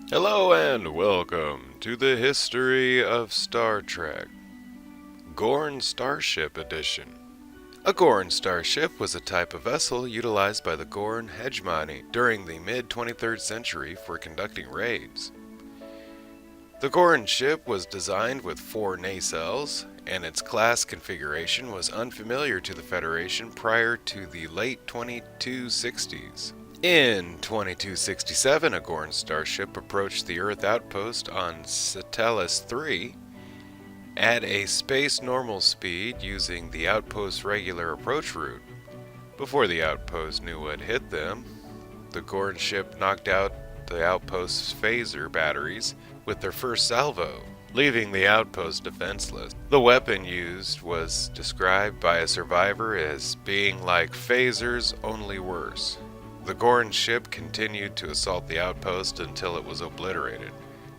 Hello and welcome to the history of Star Trek, Gorn Starship Edition. A Gorn Starship was a type of vessel utilized by the Gorn Hegemony during the mid-23rd century for conducting raids. The Gorn ship was designed with 4 nacelles, and its class configuration was unfamiliar to the Federation prior to the late 2260s. In 2267, a Gorn Starship approached the Earth outpost on Nacelles 3 at a space normal speed using the outpost's regular approach route. Before the outpost knew what hit them, the Gorn ship knocked out the outpost's phaser batteries with their first salvo, leaving the outpost defenseless. The weapon used was described by a survivor as being like phasers, only worse. The Gorn ship continued to assault the outpost until it was obliterated,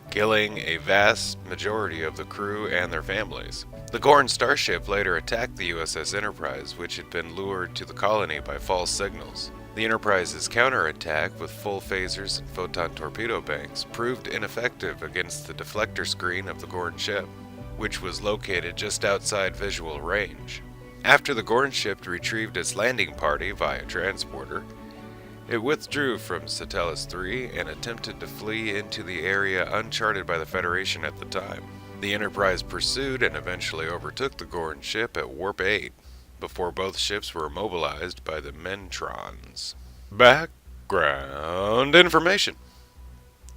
killing a vast majority of the crew and their families. The Gorn Starship later attacked the USS Enterprise, which had been lured to the colony by false signals. The Enterprise's counterattack with full phasers and photon torpedo banks proved ineffective against the deflector screen of the Gorn ship, which was located just outside visual range. After the Gorn ship retrieved its landing party via transporter, it withdrew from Nacelles 3 and attempted to flee into the area uncharted by the Federation at the time. The Enterprise pursued and eventually overtook the Gorn ship at Warp 8, before both ships were immobilized by the Mentrons. Background information.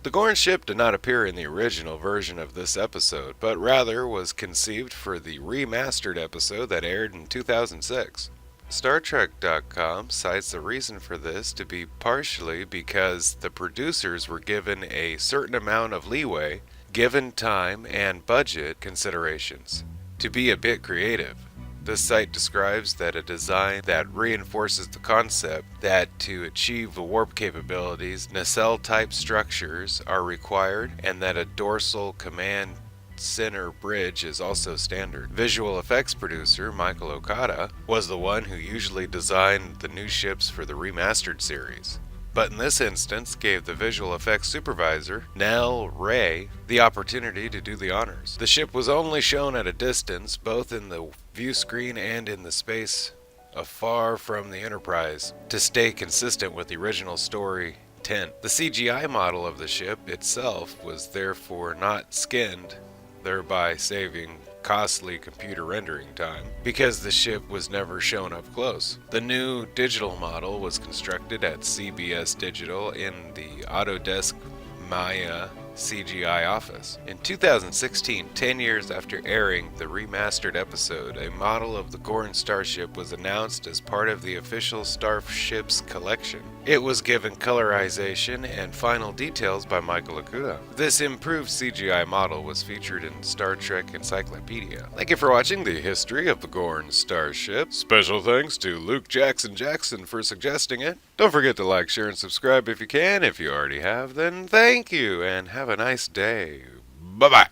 The Gorn ship did not appear in the original version of this episode, but rather was conceived for the remastered episode that aired in 2006. StarTrek.com cites the reason for this to be partially because the producers were given a certain amount of leeway, given time and budget considerations, to be a bit creative. This site describes that a design that reinforces the concept that to achieve the warp capabilities, nacelle-type structures are required and that a dorsal command center bridge is also standard. Visual effects producer Michael Okada was the one who usually designed the new ships for the remastered series, but in this instance gave the visual effects supervisor, Nell Ray, the opportunity to do the honors. The ship was only shown at a distance, both in the view screen and in the space afar from the Enterprise, to stay consistent with the original story intent. The CGI model of the ship itself was therefore not skinned, thereby saving costly computer rendering time, because the ship was never shown up close. The new digital model was constructed at CBS Digital in the Autodesk Maya CGI office. In 2016, 10 years after airing the remastered episode, a model of the Gorn Starship was announced as part of the official Starships collection. It was given colorization and final details by Michael Okuda. This improved CGI model was featured in Star Trek Encyclopedia. Thank you for watching the history of the Gorn Starship. Special thanks to Luke Jackson for suggesting it. Don't forget to like, share, and subscribe if you can. If you already have, then thank you, and have a nice day. Bye-bye.